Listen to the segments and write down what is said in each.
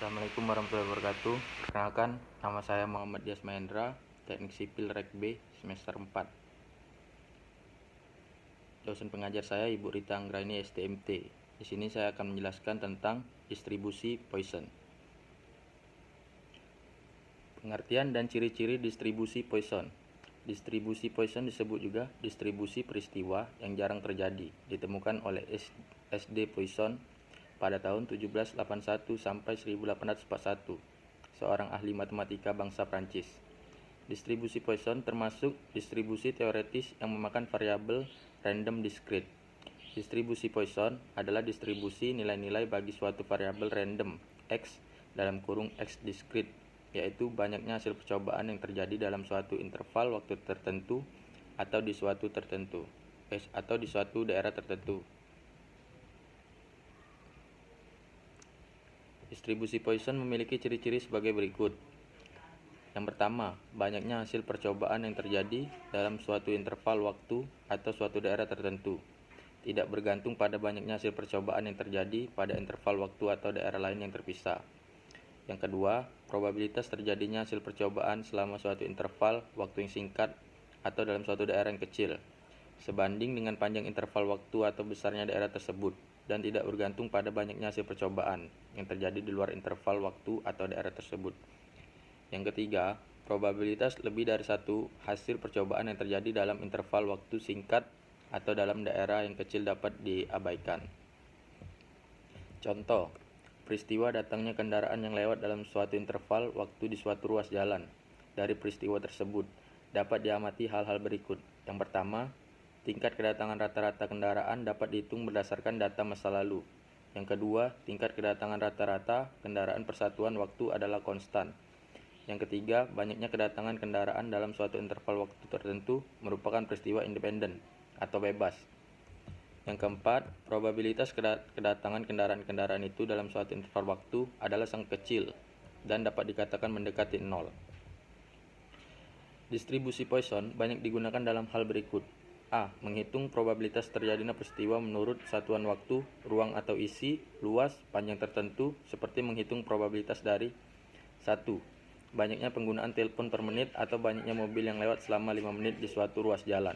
Assalamualaikum warahmatullahi wabarakatuh. Perkenalkan, nama saya Muhammad Dias Mahendra, Teknik Sipil Rek B, semester 4. Dosen pengajar saya Ibu Rita Anggraini STMT. Di sini saya akan menjelaskan tentang distribusi Poisson. Pengertian dan ciri-ciri distribusi Poisson. Distribusi Poisson disebut juga distribusi peristiwa yang jarang terjadi, ditemukan oleh SD Poisson pada tahun 1781 sampai 1841, seorang ahli matematika bangsa Prancis. Distribusi Poisson termasuk distribusi teoretis yang memakan variabel random discrete. Distribusi Poisson adalah distribusi nilai-nilai bagi suatu variabel random x dalam kurung x discrete, yaitu banyaknya hasil percobaan yang terjadi dalam suatu interval waktu tertentu atau di suatu daerah tertentu. Distribusi Poisson memiliki ciri-ciri sebagai berikut. Yang pertama, banyaknya hasil percobaan yang terjadi dalam suatu interval waktu atau suatu daerah tertentu, tidak bergantung pada banyaknya hasil percobaan yang terjadi pada interval waktu atau daerah lain yang terpisah. Yang kedua, probabilitas terjadinya hasil percobaan selama suatu interval waktu yang singkat atau dalam suatu daerah yang kecil, sebanding dengan panjang interval waktu atau besarnya daerah tersebut, dan tidak bergantung pada banyaknya hasil percobaan yang terjadi di luar interval waktu atau daerah tersebut. Yang ketiga, probabilitas lebih dari satu hasil percobaan yang terjadi dalam interval waktu singkat atau dalam daerah yang kecil dapat diabaikan. Contoh, peristiwa datangnya kendaraan yang lewat dalam suatu interval waktu di suatu ruas jalan. Dari peristiwa tersebut dapat diamati hal-hal berikut. Yang pertama, tingkat kedatangan rata-rata kendaraan dapat dihitung berdasarkan data masa lalu. Yang kedua, tingkat kedatangan rata-rata kendaraan persatuan waktu adalah konstan. Yang ketiga, banyaknya kedatangan kendaraan dalam suatu interval waktu tertentu merupakan peristiwa independen atau bebas. Yang keempat, probabilitas kedatangan kendaraan-kendaraan itu dalam suatu interval waktu adalah sangat kecil dan dapat dikatakan mendekati nol. Distribusi Poisson banyak digunakan dalam hal berikut. A. Menghitung probabilitas terjadinya peristiwa menurut satuan waktu, ruang atau isi, luas, panjang tertentu, seperti menghitung probabilitas dari 1. Banyaknya penggunaan telepon per menit atau banyaknya mobil yang lewat selama 5 menit di suatu ruas jalan.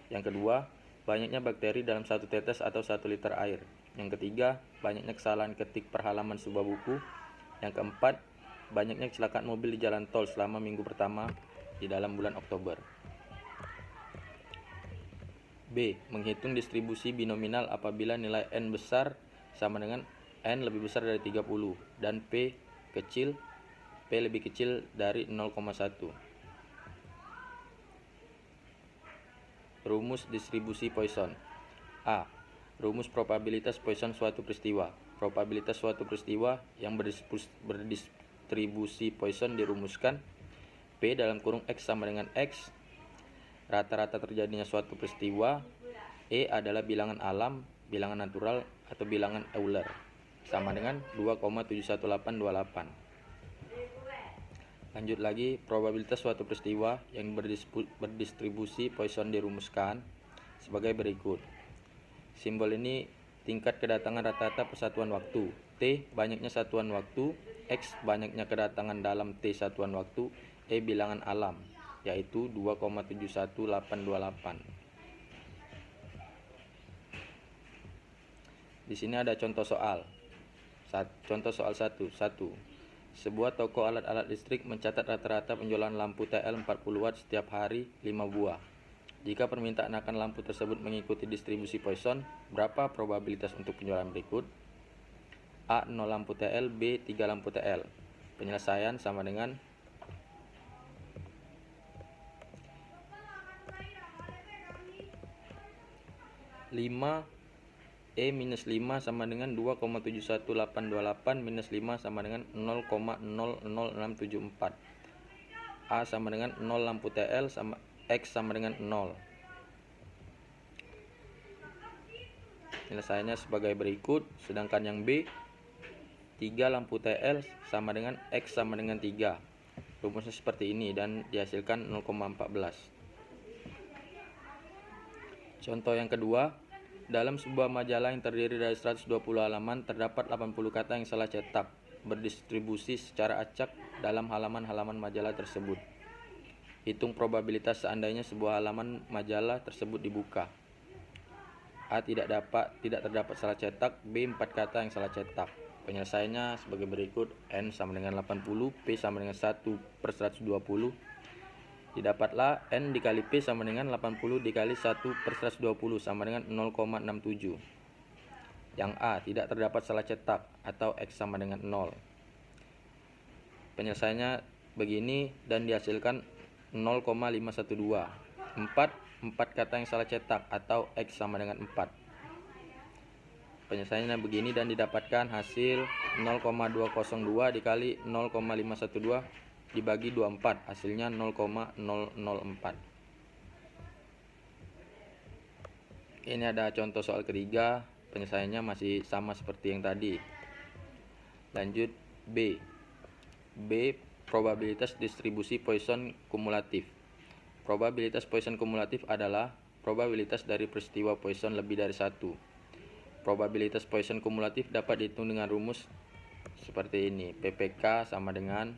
Yang kedua, banyaknya bakteri dalam 1 tetes atau 1 liter air. Yang ketiga, banyaknya kesalahan ketik per halaman sebuah buku. Yang keempat, banyaknya kecelakaan mobil di jalan tol selama minggu pertama di dalam bulan Oktober. B. Menghitung distribusi binominal apabila nilai n besar sama dengan n lebih besar dari 30 dan P lebih kecil dari 0,1. Rumus distribusi Poisson. A. Rumus probabilitas Poisson suatu peristiwa. Probabilitas suatu peristiwa yang berdistribusi Poisson dirumuskan P dalam kurung X sama dengan X, rata-rata terjadinya suatu peristiwa. E adalah bilangan alam, bilangan natural, atau bilangan Euler, sama dengan 2,71828. Lanjut lagi, probabilitas suatu peristiwa yang berdistribusi Poisson dirumuskan sebagai berikut. Simbol ini tingkat kedatangan rata-rata persatuan waktu. T banyaknya satuan waktu, X banyaknya kedatangan dalam T satuan waktu, E bilangan alam, yaitu 2,71828. Di sini ada contoh soal. Contoh soal 1. Sebuah toko alat-alat listrik mencatat rata-rata penjualan lampu TL 40 watt setiap hari 5 buah. Jika permintaan akan lampu tersebut mengikuti distribusi Poisson, berapa probabilitas untuk penjualan berikut? A. 0 lampu TL, B. 3 lampu TL. Penyelesaian sama dengan E minus 5 sama dengan 2,71828 minus 5 sama dengan 0,00674. A sama dengan 0 lampu TL sama X sama dengan 0. Penyelesaiannya sebagai berikut, sedangkan yang B 3 lampu TL sama dengan X sama dengan 3. Rumusnya seperti ini dan dihasilkan 0,14. Contoh yang kedua, dalam sebuah majalah yang terdiri dari 120 halaman terdapat 80 kata yang salah cetak. berdistribusi secara acak dalam halaman-halaman majalah tersebut. Hitung probabilitas seandainya sebuah halaman majalah tersebut dibuka. A. Tidak terdapat salah cetak. B. 4 kata yang salah cetak. Penyelesaiannya sebagai berikut. N sama dengan 80, P sama dengan 1/120. Didapatlah N dikali P sama dengan 80 dikali 1/120 sama dengan 0,67. Yang A. Tidak terdapat salah cetak atau X sama dengan 0. Penyelesaiannya begini dan dihasilkan 0,512. 4 kata yang salah cetak atau X sama dengan 4. Penyelesaiannya begini dan didapatkan hasil 0,202 dikali 0,512 dibagi 24, hasilnya 0,004. Ini ada contoh soal ketiga, penyelesaiannya masih sama seperti yang tadi. Lanjut B. Probabilitas distribusi Poisson kumulatif. Probabilitas Poisson kumulatif adalah probabilitas dari peristiwa Poisson lebih dari satu. Probabilitas Poisson kumulatif dapat dihitung dengan rumus seperti ini. PPK sama dengan,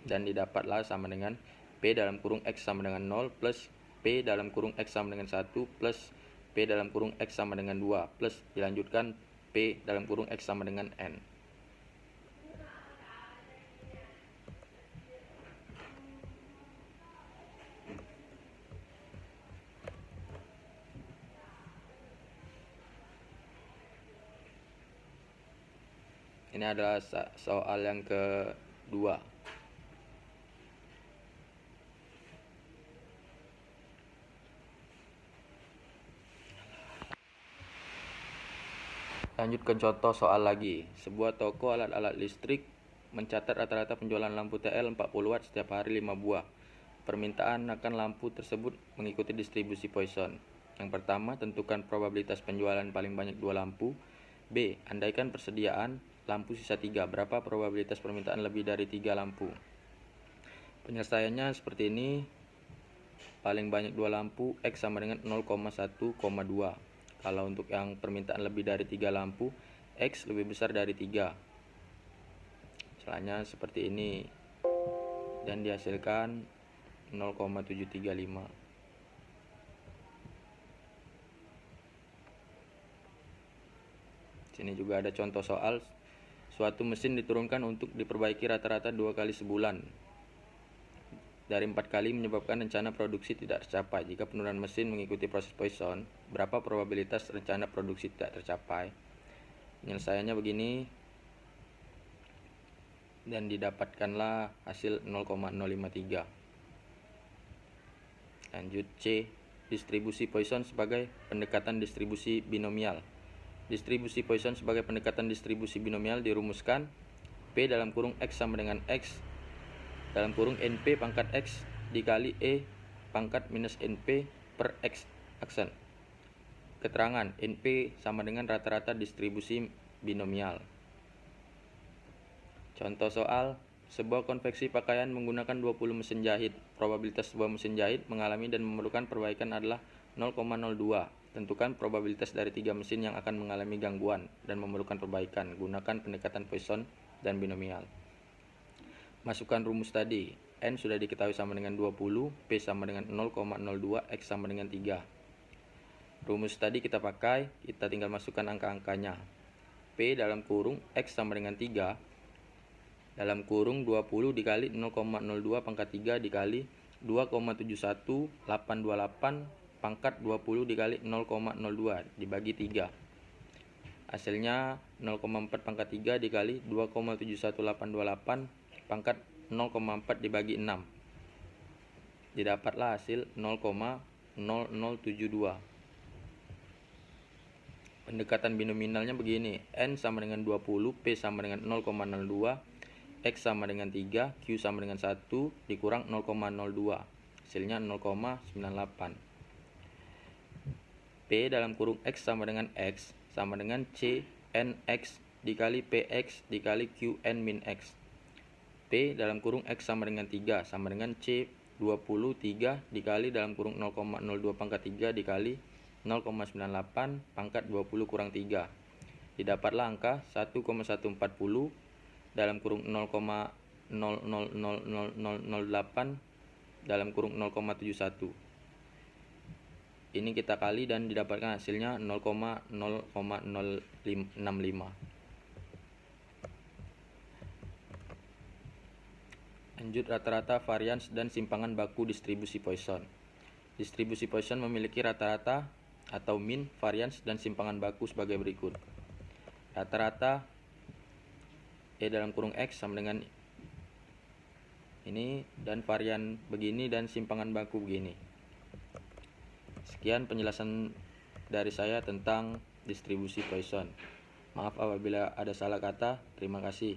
dan didapatlah sama dengan P dalam kurung X sama dengan 0 plus P dalam kurung X sama dengan 1 plus P dalam kurung X sama dengan 2 plus dilanjutkan P dalam kurung X sama dengan N. Ini adalah soal yang kedua. Lanjut ke contoh soal lagi. Sebuah toko alat-alat listrik mencatat rata-rata penjualan lampu TL 40 watt setiap hari 5 buah. Permintaan akan lampu tersebut mengikuti distribusi Poisson. Yang pertama, tentukan probabilitas penjualan paling banyak 2 lampu. B. Andaikan persediaan lampu sisa 3, berapa probabilitas permintaan lebih dari 3 lampu? Penyelesaiannya seperti ini. Paling banyak 2 lampu, X sama dengan 0,1,2. Kalau untuk yang permintaan lebih dari 3 lampu, X lebih besar dari 3. Misalnya seperti ini. Dan dihasilkan 0,735. Sini juga ada contoh soal. Suatu mesin diturunkan untuk diperbaiki rata-rata 2 kali sebulan. Dari 4 kali menyebabkan rencana produksi tidak tercapai. Jika penurunan mesin mengikuti proses Poisson, berapa probabilitas rencana produksi tidak tercapai? Penyelesaiannya begini. Dan didapatkanlah hasil 0,053. Lanjut C. Distribusi Poisson sebagai pendekatan distribusi binomial. Distribusi Poisson sebagai pendekatan distribusi binomial dirumuskan P dalam kurung X sama dengan X dalam kurung NP pangkat X dikali E pangkat minus NP per X aksen. Keterangan NP sama dengan rata-rata distribusi binomial. Contoh soal. Sebuah konveksi pakaian menggunakan 20 mesin jahit. Probabilitas sebuah mesin jahit mengalami dan memerlukan perbaikan adalah 0,02. Tentukan probabilitas dari 3 mesin yang akan mengalami gangguan dan memerlukan perbaikan. Gunakan pendekatan Poisson dan binomial. Masukkan rumus tadi. N sudah diketahui sama dengan 20, P sama dengan 0,02, X sama dengan 3. Rumus tadi kita pakai, kita tinggal masukkan angka-angkanya. P dalam kurung X sama dengan 3 dalam kurung 20 dikali 0,02 pangkat 3 dikali 2,71828 pangkat 20 dikali 0,02 dibagi 3. Hasilnya 0,4 pangkat 3 dikali 2,71828 pangkat 0,4 dibagi 6. Didapatlah hasil 0,0072. Pendekatan binomialnya begini. N sama dengan 20, P sama dengan 0,02, X sama dengan 3, Q sama dengan 1, dikurang 0,02. Hasilnya 0,98. P dalam kurung X sama dengan X sama dengan C NX dikali PX dikali QN min X. P dalam kurung X sama dengan 3 sama dengan C 23 dikali dalam kurung 0,02 pangkat 3 dikali 0,98 pangkat 20 kurang 3. didapatlah angka 1,140 dalam kurung 0,000008 dalam kurung 0,71. Ini kita kali dan didapatkan hasilnya 0,0,065. Lanjut, rata-rata varians dan simpangan baku distribusi Poisson. Distribusi Poisson memiliki rata-rata atau mean, varians, dan simpangan baku sebagai berikut. Rata-rata E dalam kurung X sama dengan ini, dan varian begini, dan simpangan baku begini. Sekian penjelasan dari saya tentang distribusi Poisson. Maaf apabila ada salah kata. Terima kasih.